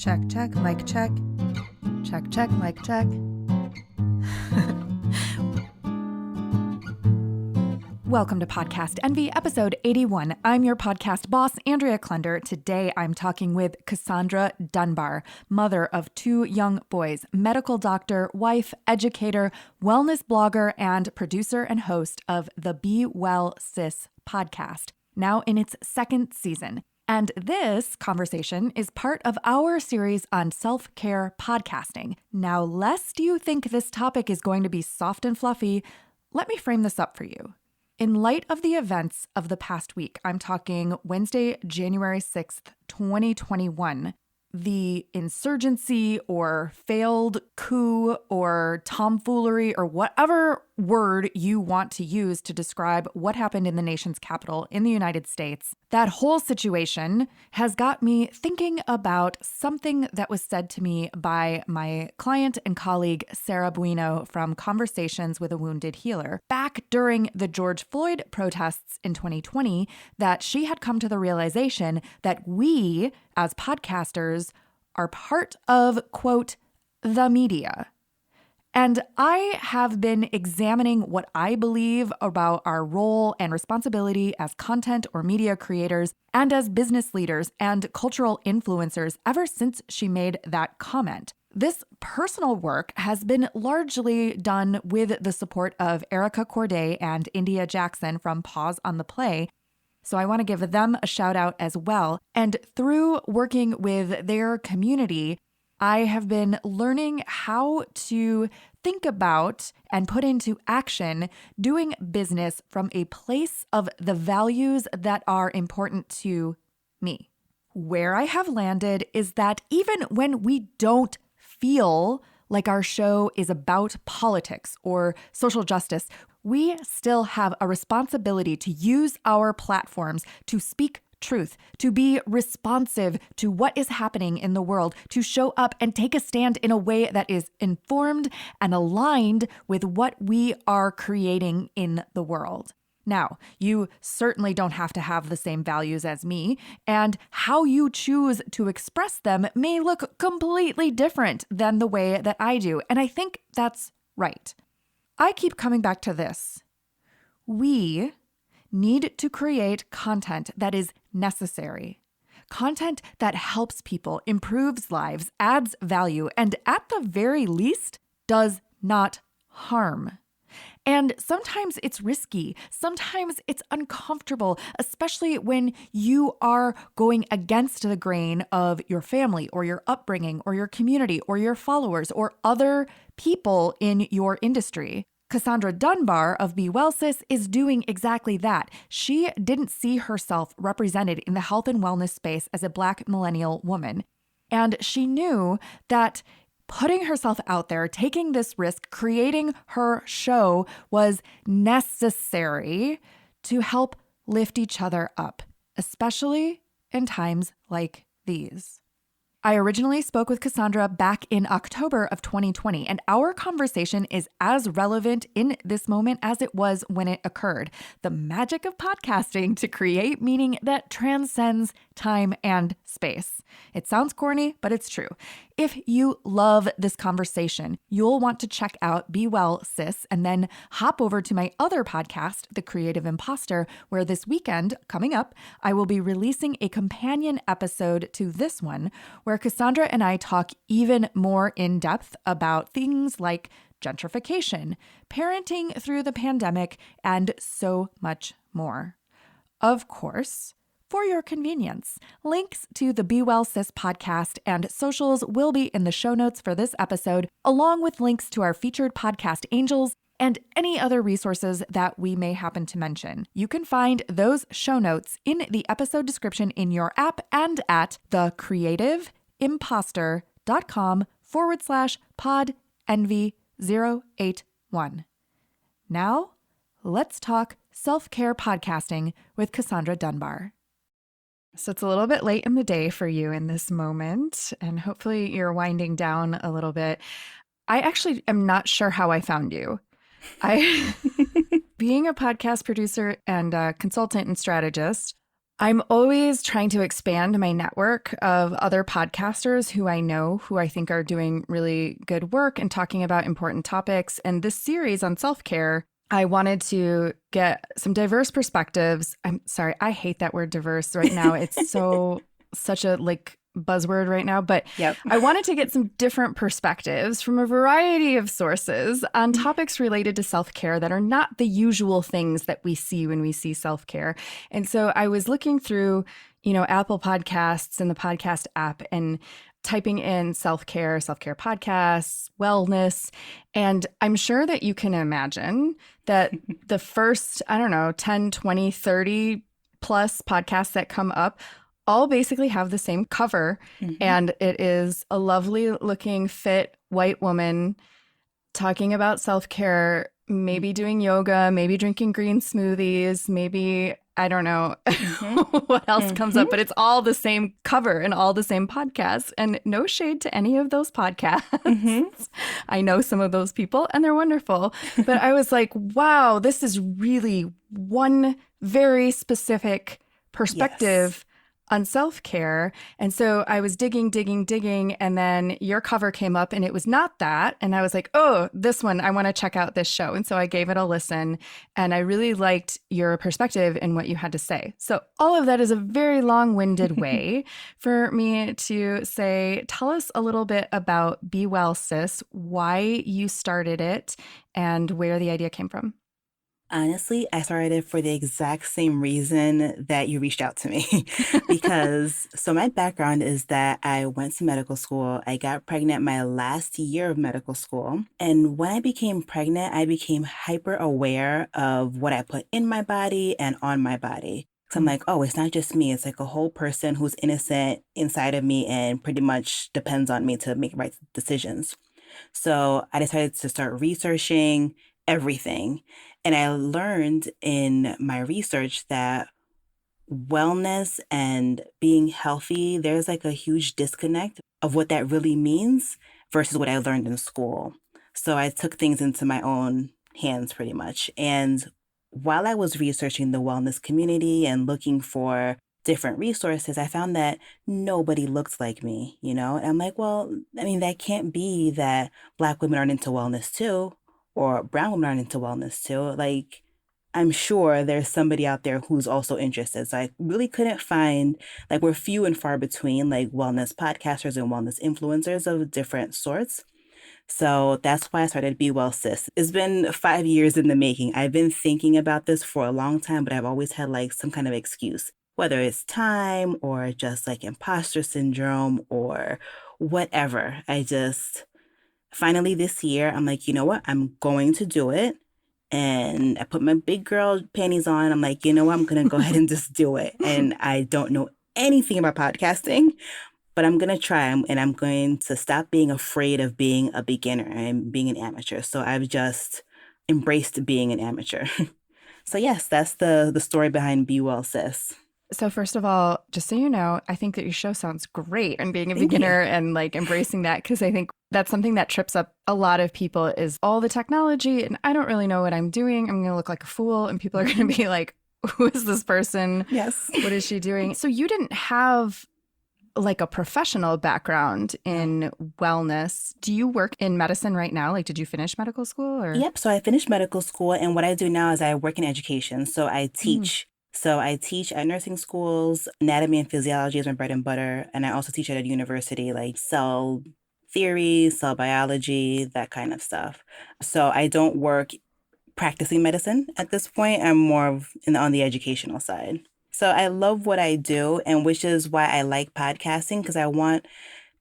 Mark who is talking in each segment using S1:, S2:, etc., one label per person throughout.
S1: Check, check, mic check. Check, check, mic check. Welcome to Podcast Envy, episode 81. I'm your podcast boss, Andrea Klender. Today, I'm talking with Cassandre Dunbar, mother of 2 young boys, medical doctor, wife, educator, wellness blogger, and producer and host of the Be Well Sis podcast, now in its 2nd season. And this conversation is part of our series on self-care podcasting. Now, lest you think this topic is going to be soft and fluffy, let me frame this up for you. In light of the events of the past week, I'm talking Wednesday, January 6th, 2021, the insurgency or failed coup or tomfoolery or whatever word you want to use to describe what happened in the nation's capital in the United States, that whole situation has got me thinking about something that was said to me by my client and colleague, Sarah Bueno, from Conversations with a Wounded Healer, back during the George Floyd protests in 2020, that she had come to the realization that we, as podcasters, are part of, quote, the media. And I have been examining what I believe about our role and responsibility as content or media creators and as business leaders and cultural influencers ever since she made that comment. This personal work has been largely done with the support of Erica Corday and India Jackson from Pause on the Play, so I want to give them a shout out as well. And through working with their community, I have been learning how to think about and put into action doing business from a place of the values that are important to me. Where I have landed is that even when we don't feel like our show is about politics or social justice, we still have a responsibility to use our platforms to speak truth, to be responsive to what is happening in the world, to show up and take a stand in a way that is informed and aligned with what we are creating in the world. Now, you certainly don't have to have the same values as me, and how you choose to express them may look completely different than the way that I do, and I think that's right. I keep coming back to this. We need to create content that is necessary, content that helps people, improves lives, adds value, and at the very least, does not harm. And sometimes it's risky. Sometimes it's uncomfortable, especially when you are going against the grain of your family or your upbringing or your community or your followers or other people in your industry. Cassandre Dunbar of Be Well Sis is doing exactly that. She didn't see herself represented in the health and wellness space as a Black millennial woman. And she knew that putting herself out there, taking this risk, creating her show was necessary to help lift each other up, especially in times like these. I originally spoke with Cassandra back in October of 2020, and our conversation is as relevant in this moment as it was when it occurred. The magic of podcasting to create meaning that transcends time and space. It sounds corny, but it's true. If you love this conversation, you'll want to check out Be Well Sis and then hop over to my other podcast, The Creative Impostor, where this weekend, coming up, I will be releasing a companion episode to this one, where Cassandra and I talk even more in depth about things like gentrification, parenting through the pandemic, and so much more. Of course, for your convenience, links to the Be Well Sis podcast and socials will be in the show notes for this episode, along with links to our featured podcast angels and any other resources that we may happen to mention. You can find those show notes in the episode description in your app and at thecreativeimpostor.com/podenvy081. Now, let's talk self-care podcasting with Cassandre Dunbar. So it's a little bit late in the day for you in this moment, and hopefully you're winding down a little bit. I actually am not sure how I found you. Being a podcast producer and a consultant and strategist, I'm always trying to expand my network of other podcasters who I know, who I think are doing really good work and talking about important topics. And this series on self-care, I wanted to get some diverse perspectives. I'm sorry, I hate that word diverse right now. It's such a buzzword right now, but
S2: Yep.
S1: I wanted to get some different perspectives from a variety of sources on topics related to self-care that are not the usual things that we see when we see self-care. And so I was looking through, Apple Podcasts and the podcast app and typing in self-care podcasts, wellness. And I'm sure that you can imagine that the first, 10, 20, 30 plus podcasts that come up all basically have the same cover. And it is a lovely looking, fit white woman talking about self-care, maybe doing yoga, maybe drinking green smoothies, maybe, I don't know what else comes up, but it's all the same cover and all the same podcasts. And no shade to any of those podcasts. I know some of those people and they're wonderful. But I was like, wow, this is really one very specific perspective on self-care. And so I was digging, and then your cover came up and it was not that. And I was like, oh, this one, I want to check out this show. And so I gave it a listen and I really liked your perspective and what you had to say. So all of that is a very long-winded way for me to say, tell us a little bit about Be Well Sis, why you started it and where the idea came from.
S2: Honestly, I started it for the exact same reason that you reached out to me. So my background is that I went to medical school. I got pregnant my last year of medical school. And when I became pregnant, I became hyper aware of what I put in my body and on my body. So I'm like, oh, it's not just me. It's like a whole person who's innocent inside of me and pretty much depends on me to make right decisions. So I decided to start researching everything. And I learned in my research that wellness and being healthy, there's like a huge disconnect of what that really means versus what I learned in school. So I took things into my own hands pretty much. And while I was researching the wellness community and looking for different resources, I found that nobody looked like me, And I'm like, well, that can't be that Black women aren't into wellness too, or brown women aren't into wellness too. Like, I'm sure there's somebody out there who's also interested. So I really couldn't find, we're few and far between, wellness podcasters and wellness influencers of different sorts. So that's why I started Be Well Sis. It's been 5 years in the making. I've been thinking about this for a long time, but I've always had some kind of excuse, whether it's time or just imposter syndrome or whatever. Finally this year, I'm like, you know what? I'm going to do it. And I put my big girl panties on. I'm like, you know what? I'm going to go ahead and just do it. And I don't know anything about podcasting, but I'm going to try, and I'm going to stop being afraid of being a beginner and being an amateur. So I've just embraced being an amateur. So yes, that's the story behind Be Well Sis.
S1: So first of all, just so you know, I think that your show sounds great, and being a
S2: Thank
S1: beginner
S2: you.
S1: and embracing that, because I think that's something that trips up a lot of people is all the technology and I don't really know what I'm doing. I'm going to look like a fool and people are going to be like, who is this person?
S2: Yes.
S1: What is she doing? So you didn't have a professional background in wellness. Do you work in medicine right now? Did you finish medical school or?
S2: Yep. So I finished medical school, and what I do now is I work in education. So I teach. So I teach at nursing schools. Anatomy and physiology is my bread and butter. And I also teach at a university, cell theory, cell biology, that kind of stuff. So I don't work practicing medicine at this point. I'm more on the educational side. So I love what I do, and which is why I like podcasting, because I want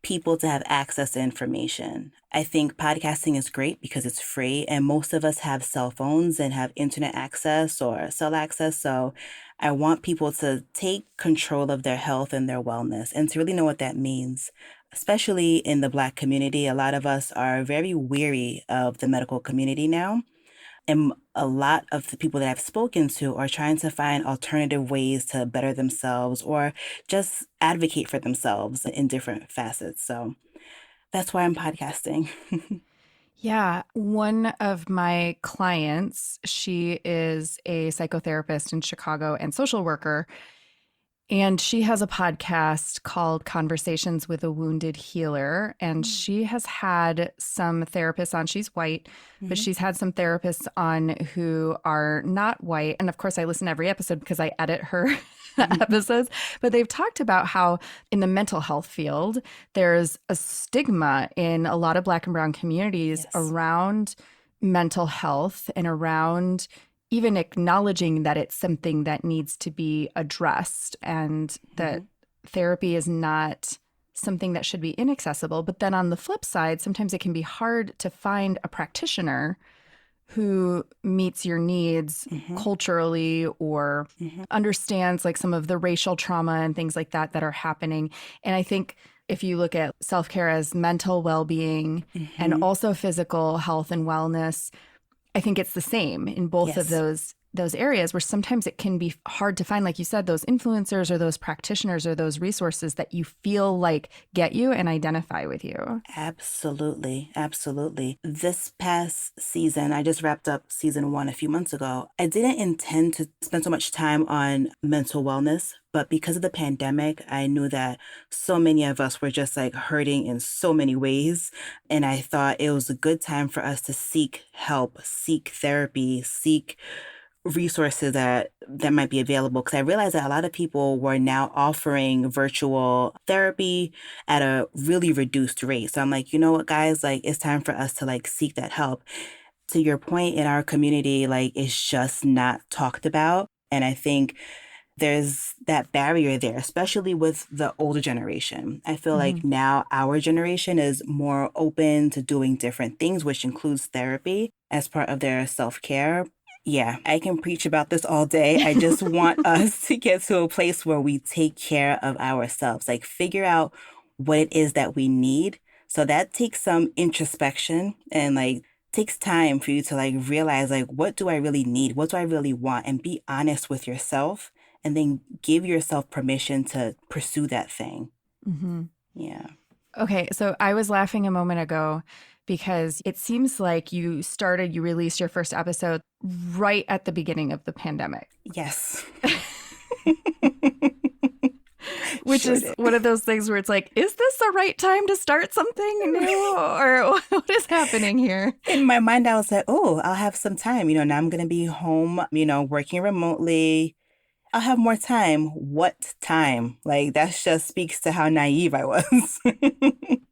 S2: people to have access to information. I think podcasting is great because it's free, and most of us have cell phones and have internet access or cell access. So I want people to take control of their health and their wellness and to really know what that means. Especially in the Black community, a lot of us are very weary of the medical community now. And a lot of the people that I've spoken to are trying to find alternative ways to better themselves or just advocate for themselves in different facets. So that's why I'm podcasting.
S1: Yeah. One of my clients, she is a psychotherapist in Chicago and social worker. And she has a podcast called Conversations with a Wounded Healer. And she has had some therapists on. She's white, but she's had some therapists on who are not white. And of course, I listen to every episode because I edit her episodes. But they've talked about how in the mental health field, there's a stigma in a lot of Black and Brown communities around mental health and around even acknowledging that it's something that needs to be addressed and that therapy is not something that should be inaccessible. But then on the flip side, sometimes it can be hard to find a practitioner who meets your needs culturally or understands like some of the racial trauma and things like that that are happening. And I think if you look at self-care as mental well-being and also physical health and wellness, I think it's the same in both of those areas where sometimes it can be hard to find, like you said, those influencers or those practitioners or those resources that you feel like get you and identify with you.
S2: Absolutely. Absolutely. This past season, I just wrapped up season 1 a few months ago. I didn't intend to spend so much time on mental wellness, but because of the pandemic, I knew that so many of us were just like hurting in so many ways. And I thought it was a good time for us to seek help, seek therapy, seek resources that might be available, because I realized that a lot of people were now offering virtual therapy at a really reduced rate. So I'm like, you know what, guys, like it's time for us to like seek that help. To your point, in our community, like it's just not talked about. And I think there's that barrier there, especially with the older generation. I feel like now our generation is more open to doing different things, which includes therapy as part of their self-care. Yeah, I can preach about this all day. I just want us to get to a place where we take care of ourselves, like figure out what it is that we need. So that takes some introspection and like takes time for you to like realize like, what do I really need? What do I really want? And be honest with yourself and then give yourself permission to pursue that thing. Yeah.
S1: Okay, so I was laughing a moment ago because it seems like you released your first episode right at the beginning of the pandemic.
S2: Yes.
S1: Which is one of those things where it's like, is this the right time to start something new? Or what is happening here?
S2: In my mind, I was like, oh, I'll have some time. Now I'm going to be home, working remotely. I'll have more time. What time? Like, that just speaks to how naive I was.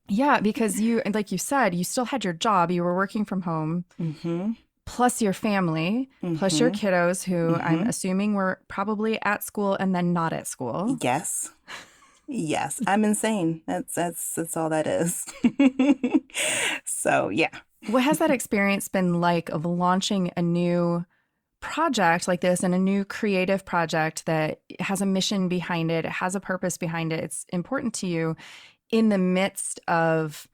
S1: Yeah, because like you said, you still had your job. You were working from home, plus your family, plus your kiddos, who I'm assuming were probably at school and then not at school.
S2: Yes. Yes. I'm insane. That's all that is. So, yeah.
S1: What has that experience been like of launching a new project like this and a new creative project that has a mission behind it, it has a purpose behind it, it's important to you in the midst of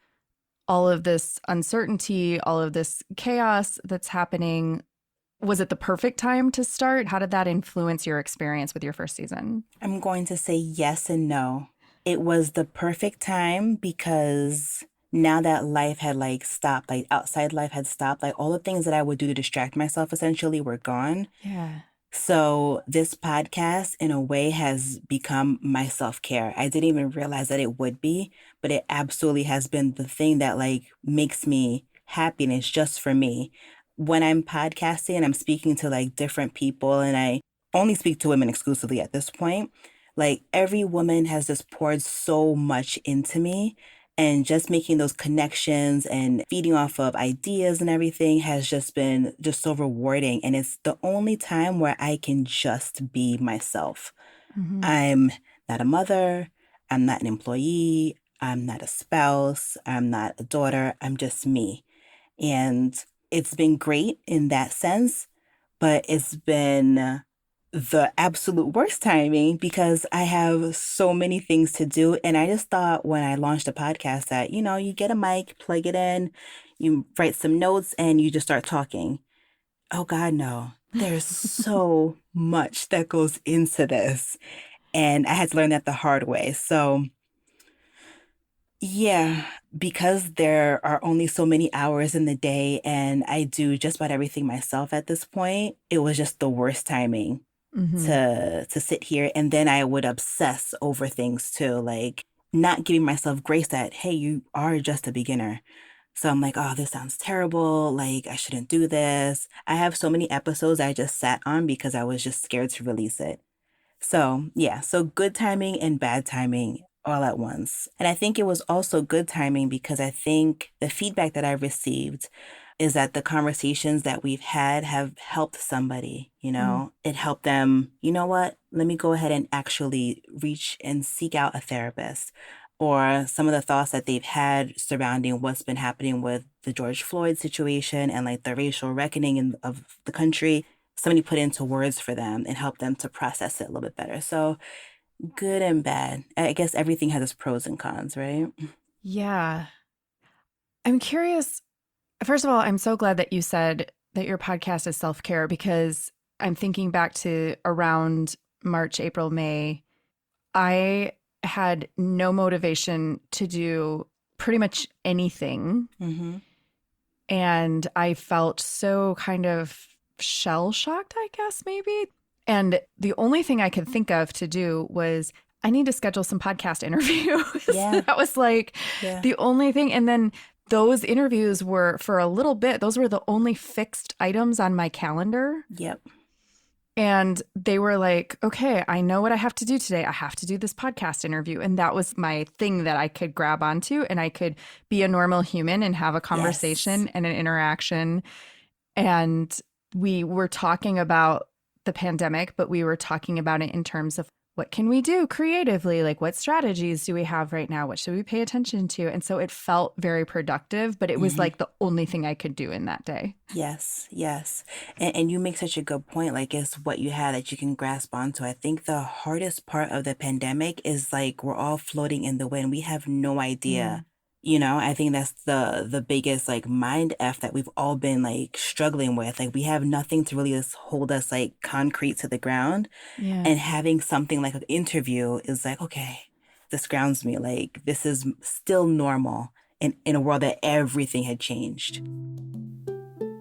S1: all of this uncertainty, all of this chaos that's happening? Was it the perfect time to start? How did that influence your experience with your first season?
S2: I'm going to say yes and no. It was the perfect time because now that life had like stopped, like outside life had stopped, like all the things that I would do to distract myself essentially were gone.
S1: Yeah.
S2: So this podcast in a way has become my self-care. I didn't even realize that it would be, but it absolutely has been the thing that like makes me happy, and it's just for me. When I'm podcasting, I'm speaking to like different people, and I only speak to women exclusively at this point. Like every woman has just poured so much into me, and just making those connections and feeding off of ideas and everything has just been just so rewarding. And it's the only time where I can just be myself. I'm not a mother. I'm not an employee. I'm not a spouse. I'm not a daughter. I'm just me. And it's been great in that sense, but it's been the absolute worst timing because I have so many things to do. And I just thought when I launched a podcast that, you get a mic, plug it in, you write some notes, and you just start talking. Oh God, no. There's so much that goes into this. And I had to learn that the hard way. So yeah, because there are only so many hours in the day and I do just about everything myself at this point, it was just the worst timing to sit here, and then I would obsess over things too, like not giving myself grace that, hey, you are just a beginner. So I'm like, oh, this sounds terrible. Like, I shouldn't do this. I have so many episodes I just sat on because I was just scared to release it. So, yeah, so good timing and bad timing all at once. And I think it was also good timing because I think the feedback that I received is that the conversations that we've had have helped somebody, It helped them, you know what? Let me go ahead and actually reach and seek out a therapist. Or some of the thoughts that they've had surrounding what's been happening with the George Floyd situation and like the racial reckoning of the country, somebody put into words for them and help them to process it a little bit better. So good and bad. I guess everything has its pros and cons, right?
S1: Yeah. I'm curious. First of all, I'm so glad that you said that your podcast is self-care because I'm thinking back to around March, April, May. I had no motivation to do pretty much anything.
S2: Mm-hmm.
S1: And I felt so kind of shell-shocked, I guess, maybe. And the only thing I could think of to do was I need to schedule some podcast interviews.
S2: Yeah.
S1: That was like the only thing. And then those interviews were for a little bit, those were the only fixed items on my calendar.
S2: Yep.
S1: And they were like, okay, I know what I have to do today. I have to do this podcast interview. And that was my thing that I could grab onto and I could be a normal human and have a conversation and an interaction. And we were talking about the pandemic, but we were talking about it in terms of what can we do creatively? Like what strategies do we have right now? What should we pay attention to? And so it felt very productive, but it was like the only thing I could do in that day.
S2: Yes, yes. And you make such a good point. Like it's what you had that you can grasp onto. I think the hardest part of the pandemic is like we're all floating in the wind. We have no idea. I think that's the biggest like mind F that we've all been like struggling with. Like we have nothing to really just hold us like concrete to the ground.
S1: Yeah.
S2: And having something like an interview is like, okay, this grounds me. Like this is still normal in a world that everything had changed.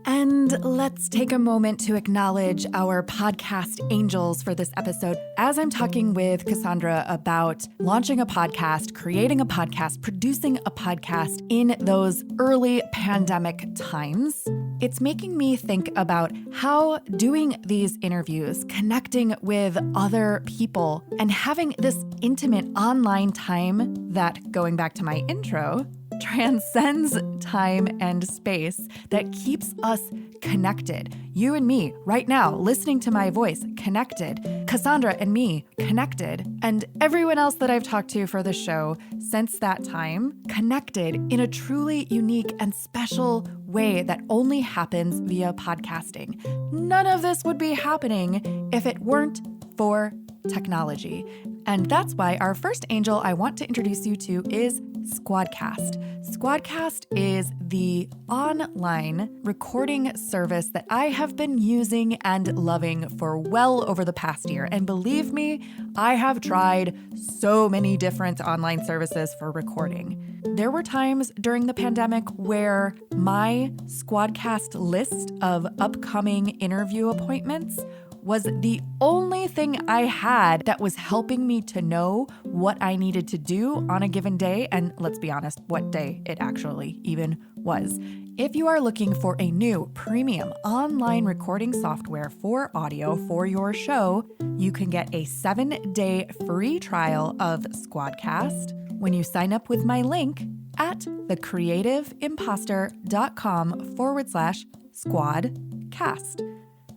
S1: And let's take a moment to acknowledge our podcast angels for this episode. As I'm talking with Cassandra about launching a podcast, creating a podcast, producing a podcast in those early pandemic times, it's making me think about how doing these interviews, connecting with other people, and having this intimate online time that, going back to my intro, transcends time and space that keeps us connected. You and me right now, listening to my voice, connected. Cassandra and me, connected. And everyone else that I've talked to for the show since that time, connected in a truly unique and special way that only happens via podcasting. None of this would be happening if it weren't for technology. And that's why our first angel I want to introduce you to is Squadcast. Squadcast is the online recording service that I have been using and loving for well over the past year. And believe me, I have tried so many different online services for recording. There were times during the pandemic where my Squadcast list of upcoming interview appointments was the only thing I had that was helping me to know what I needed to do on a given day, and let's be honest, what day it actually even was. If you are looking for a new premium online recording software for audio for your show, you can get a 7-day free trial of Squadcast when you sign up with my link at thecreativeimposter.com/squadcast.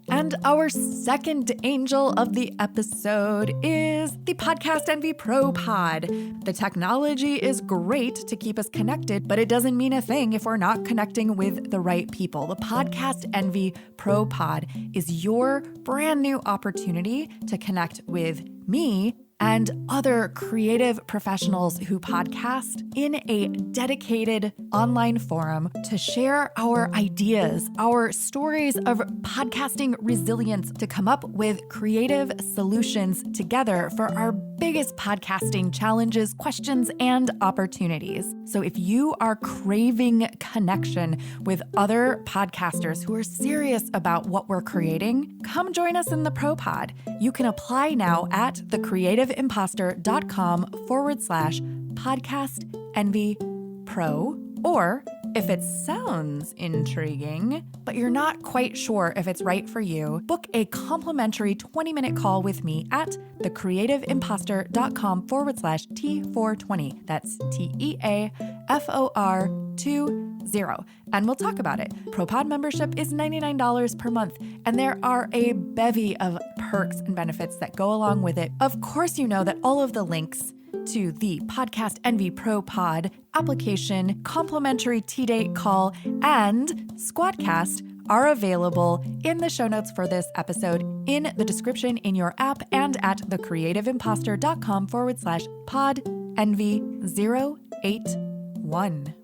S1: And our second angel of the episode is the Podcast Envy Pro Pod. The technology is great to keep us connected, but it doesn't mean a thing if we're not connecting with the right people. The Podcast Envy Pro Pod is your brand new opportunity to connect with me and other creative professionals who podcast in a dedicated online forum to share our ideas, our stories of podcasting resilience, to come up with creative solutions together for our biggest podcasting challenges, questions, and opportunities. So if you are craving connection with other podcasters who are serious about what we're creating, come join us in the Pro Pod. You can apply now at thecreativeimposter.com/podcast envy pro, or if it sounds intriguing, but you're not quite sure if it's right for you, book a complimentary 20-minute call with me at thecreativeimposter.com/T420. That's TEAFOR20. And we'll talk about it. ProPod membership is $99 per month, and there are a bevy of perks and benefits that go along with it. Of course, you know that all of the links to the Podcast Envy Pro Pod application, complimentary T-Date call, and Squadcast are available in the show notes for this episode, in the description in your app, and at thecreativeimposter.com/podenvy081.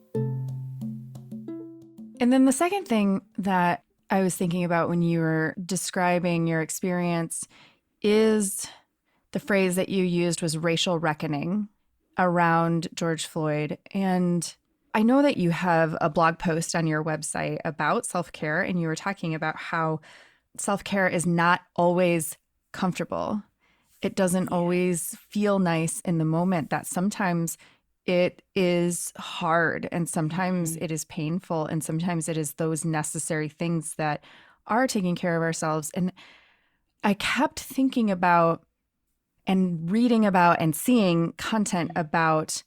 S1: And then the second thing that I was thinking about when you were describing your experience is the phrase that you used was racial reckoning around George Floyd. And I know that you have a blog post on your website about self-care, and you were talking about how self-care is not always comfortable. It doesn't always feel nice in the moment, that sometimes it is hard, and sometimes it is painful, and sometimes it is those necessary things that are taking care of ourselves. And I kept thinking about and reading about and seeing content about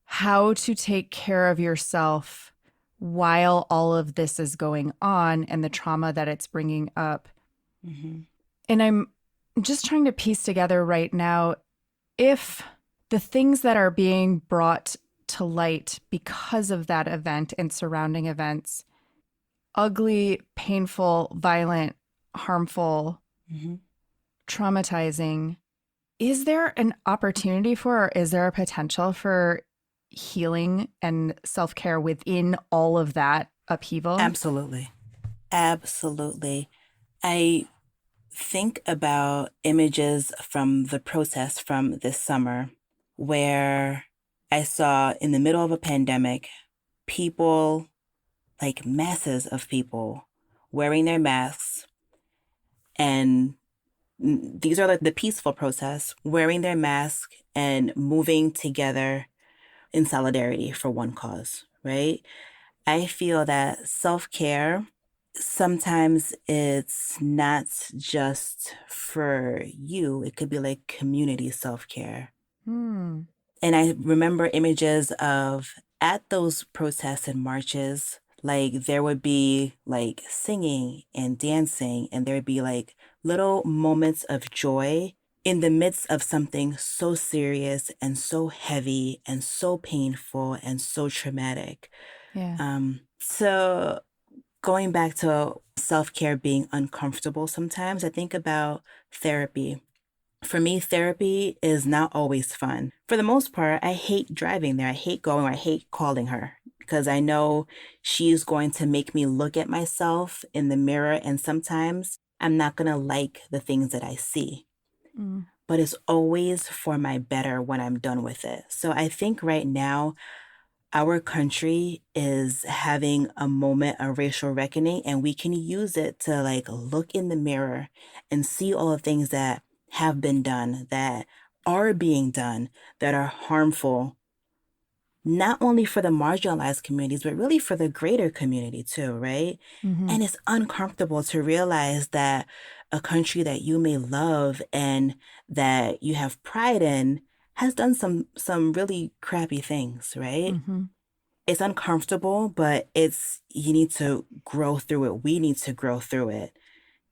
S1: how to take care of yourself while all of this is going on and the trauma that it's bringing up. Mm-hmm. And I'm just trying to piece together right now if the things that are being brought to light because of that event and surrounding events, ugly, painful, violent, harmful, traumatizing, is there an opportunity for, or is there a potential for healing and self-care within all of that upheaval?
S2: Absolutely. Absolutely. I think about images from the protests from this summer where I saw, in the middle of a pandemic, people, like masses of people, wearing their masks, and these are like the peaceful protests, wearing their mask and moving together in solidarity for one cause, right? I feel that self-care, sometimes it's not just for you. It could be like community self-care. And I remember images of, at those protests and marches, like there would be like singing and dancing, and there would be like little moments of joy in the midst of something so serious and so heavy and so painful and so traumatic.
S1: Yeah.
S2: So going back to self-care being uncomfortable sometimes, I think about therapy. For me, therapy is not always fun. For the most part, I hate driving there. I hate going, or I hate calling her, because I know she's going to make me look at myself in the mirror, and sometimes I'm not going to like the things that I see. But it's always for my better when I'm done with it. So I think right now, our country is having a moment of racial reckoning, and we can use it to like look in the mirror and see all the things that have been done, that are being done, that are harmful, not only for the marginalized communities, but really for the greater community too, right? And it's uncomfortable to realize that a country that you may love and that you have pride in has done some really crappy things, right? It's uncomfortable, but you need to grow through it. We need to grow through it.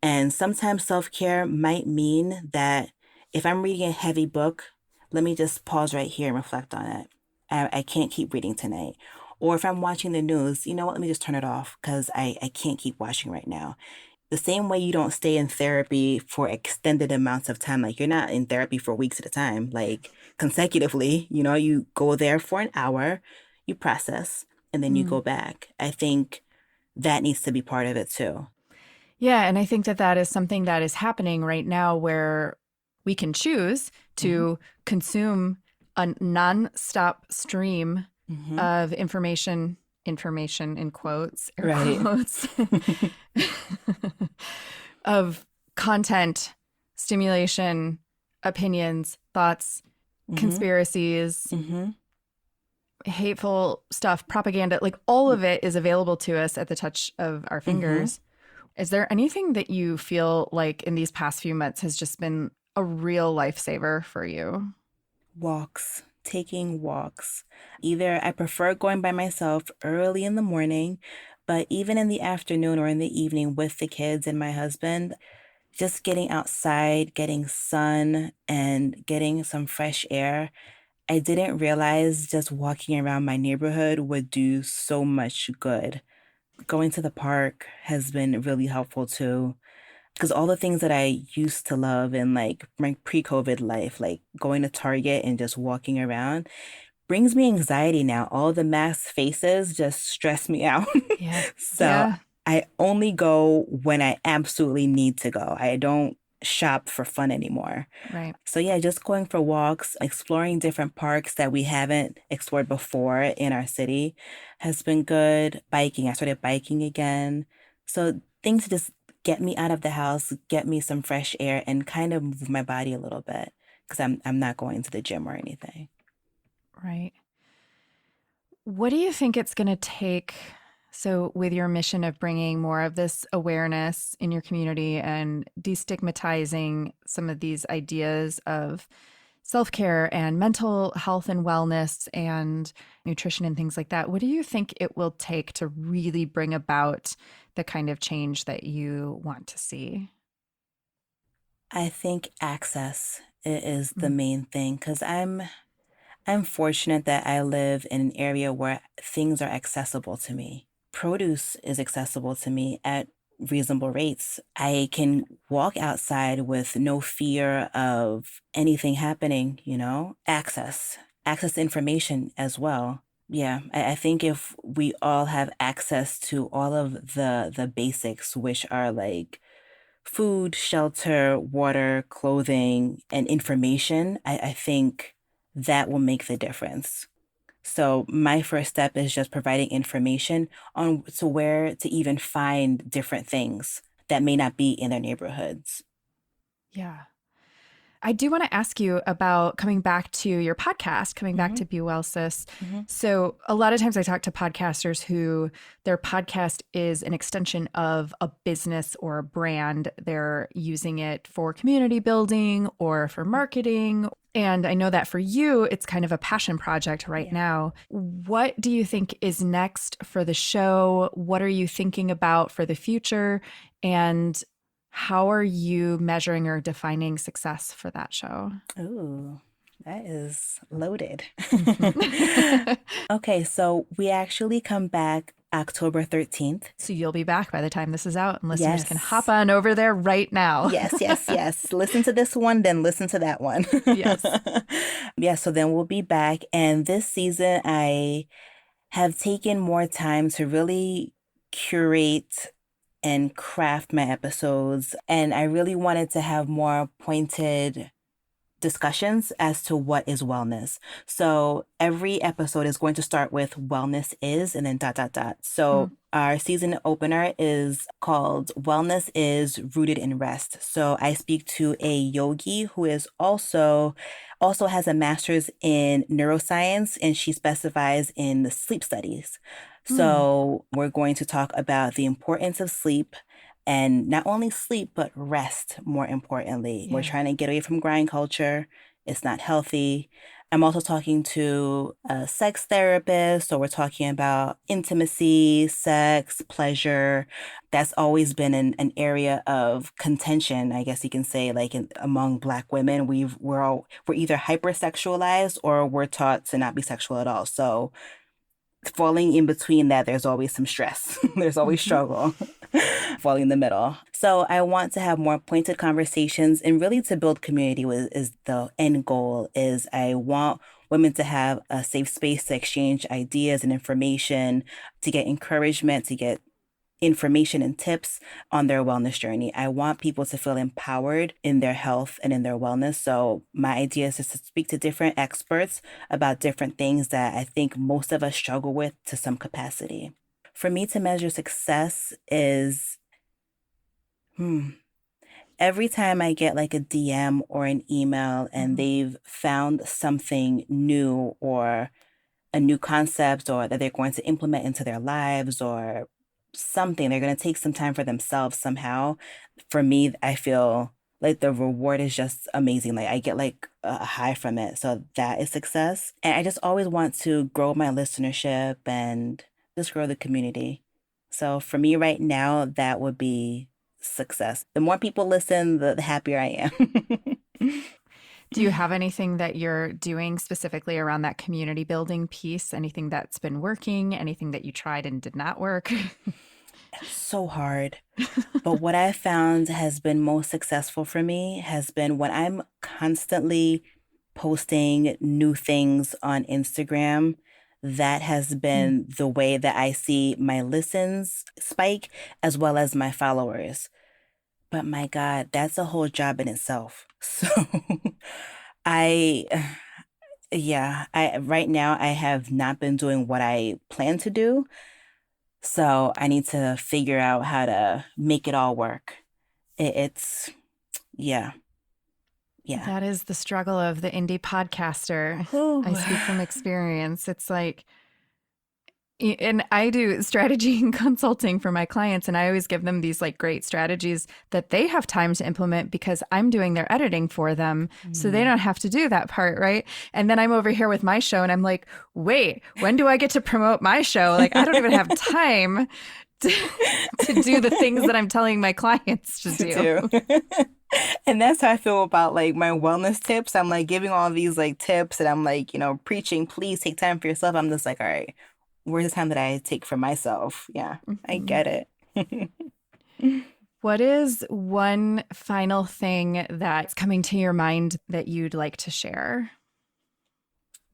S2: And sometimes self-care might mean that if I'm reading a heavy book, let me just pause right here and reflect on it. I can't keep reading tonight. Or if I'm watching the news, you know what, let me just turn it off because I can't keep watching right now. The same way you don't stay in therapy for extended amounts of time, like you're not in therapy for weeks at a time, like consecutively, you go there for an hour, you process, and then you go back. I think that needs to be part of it too.
S1: Yeah, and I think that is something that is happening right now, where we can choose to consume a nonstop stream of information in quotes, air
S2: Right.
S1: quotes, of content, stimulation, opinions, thoughts, conspiracies, hateful stuff, propaganda, like all of it is available to us at the touch of our fingers. Is there anything that you feel like in these past few months has just been a real lifesaver for you?
S2: Walks, taking walks. Either I prefer going by myself early in the morning, but even in the afternoon or in the evening with the kids and my husband, just getting outside, getting sun and getting some fresh air. I didn't realize just walking around my neighborhood would do so much good. Going to the park has been really helpful too. Because all the things that I used to love in like my pre-COVID life, like going to Target and just walking around, brings me anxiety now. All the masked faces just stress me out.
S1: Yeah.
S2: So I only go when I absolutely need to go. I don't shop for fun anymore.
S1: Right.
S2: So yeah, just going for walks, exploring different parks that we haven't explored before in our city has been good. Biking, I started biking again. So things to just get me out of the house, get me some fresh air and kind of move my body a little bit because I'm not going to the gym or anything.
S1: Right. What do you think it's going to take? So, with your mission of bringing more of this awareness in your community and destigmatizing some of these ideas of self-care and mental health and wellness and nutrition and things like that, what do you think it will take to really bring about the kind of change that you want to see?
S2: I think access is the main thing because I'm fortunate that I live in an area where things are accessible to me. Produce is accessible to me at reasonable rates. I can walk outside with no fear of anything happening, access to information as well. Yeah, I think if we all have access to all of the basics, which are like food, shelter, water, clothing, and information, I think that will make the difference. So my first step is just providing information on to where to even find different things that may not be in their neighborhoods.
S1: Yeah. I do want to ask you about coming back to your podcast, coming back to Be Well Sis. So, a lot of times I talk to podcasters who their podcast is an extension of a business or a brand. They're using it for community building or for marketing. And I know that for you, it's kind of a passion project right now. What do you think is next for the show? What are you thinking about for the future? And how are you measuring or defining success for that show?
S2: Ooh, that is loaded. Okay, so we actually come back October 13th.
S1: So you'll be back by the time this is out, and listeners can
S2: Yes.
S1: hop on over there right now.
S2: Yes. Listen to this one, then listen to that one.
S1: Yes.
S2: Yeah, so then we'll be back. And this season, I have taken more time to really curate and craft my episodes. And I really wanted to have more pointed discussions as to what is wellness. So every episode is going to start with wellness is and then ... So our season opener is called Wellness is Rooted in Rest. So I speak to a yogi who is also has a master's in neuroscience and she specifies in the sleep studies. So we're going to talk about the importance of sleep and not only sleep, but rest, more importantly. We're trying to get away from grind culture. It's not healthy. I'm also talking to a sex therapist. So we're talking about intimacy, sex, pleasure. That's always been an area of contention, I guess you can say, like among Black women. We're either hypersexualized or we're taught to not be sexual at all. So falling in between that, there's always some stress. There's always struggle. Falling in the middle. So I want to have more pointed conversations and really to build community is the end goal is I want women to have a safe space to exchange ideas and information, to get encouragement, to get information and tips on their wellness journey. I want people to feel empowered in their health and in their wellness. So my idea is just to speak to different experts about different things that I think most of us struggle with to some capacity. For me to measure success is, every time I get like a DM or an email and they've found something new or a new concept or that they're going to implement into their lives or something, they're going to take some time for themselves somehow. For me, I feel like the reward is just amazing. Like I get like a high from it. So that is success. And I just always want to grow my listenership and just grow the community. So for me right now, that would be success. The more people listen, the happier I am.
S1: Do you have anything that you're doing specifically around that community building piece? Anything that's been working? Anything that you tried and did not work?
S2: It's so hard. But what I found has been most successful for me has been when I'm constantly posting new things on Instagram. That has been the way that I see my listens spike as well as my followers. But my God, that's a whole job in itself. So I, right now I have not been doing what I plan to do. So I need to figure out how to make it all work. It's, yeah.
S1: That is the struggle of the indie podcaster.
S2: Ooh.
S1: I speak from experience. It's like, and I do strategy and consulting for my clients, and I always give them these like great strategies that they have time to implement because I'm doing their editing for them. So they don't have to do that part, right? And then I'm over here with my show and I'm like, wait, when do I get to promote my show? Like, I don't even have time to do the things that I'm telling my clients to do.
S2: And that's how I feel about like my wellness tips. I'm like giving all these like tips and I'm like, preaching, please take time for yourself. I'm just like, all right, where's the time that I take for myself? Yeah, I get it.
S1: What is one final thing that's coming to your mind that you'd like to share?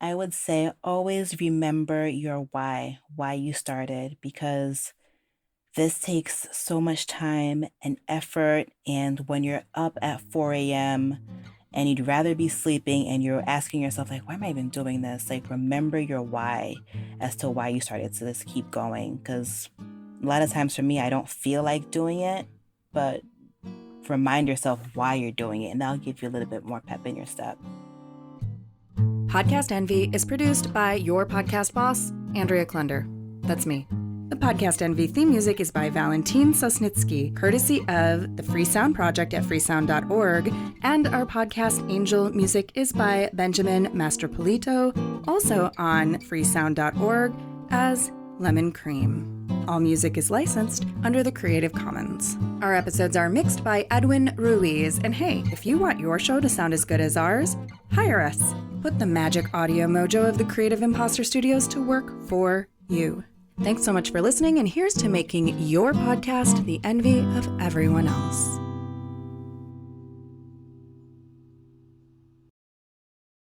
S2: I would say always remember your why you started, because this takes so much time and effort. And when you're up at 4 a.m. and you'd rather be sleeping and you're asking yourself, like, why am I even doing this? Like, remember your why as to why you started to just keep going. Because a lot of times for me, I don't feel like doing it, but remind yourself why you're doing it, and that'll give you a little bit more pep in your step.
S1: Podcast Envy is produced by your podcast boss, Andrea Klunder. That's me. The Podcast Envy theme music is by Valentin Sosnitsky, courtesy of the Free Sound Project at freesound.org, and our podcast Angel music is by Benjamin Mastropolito, also on freesound.org as Lemon Cream. All music is licensed under the Creative Commons. Our episodes are mixed by Edwin Ruiz, and hey, if you want your show to sound as good as ours, hire us. Put the magic audio mojo of the Creative Impostor Studios to work for you. Thanks so much for listening, and here's to making your podcast the envy of everyone else.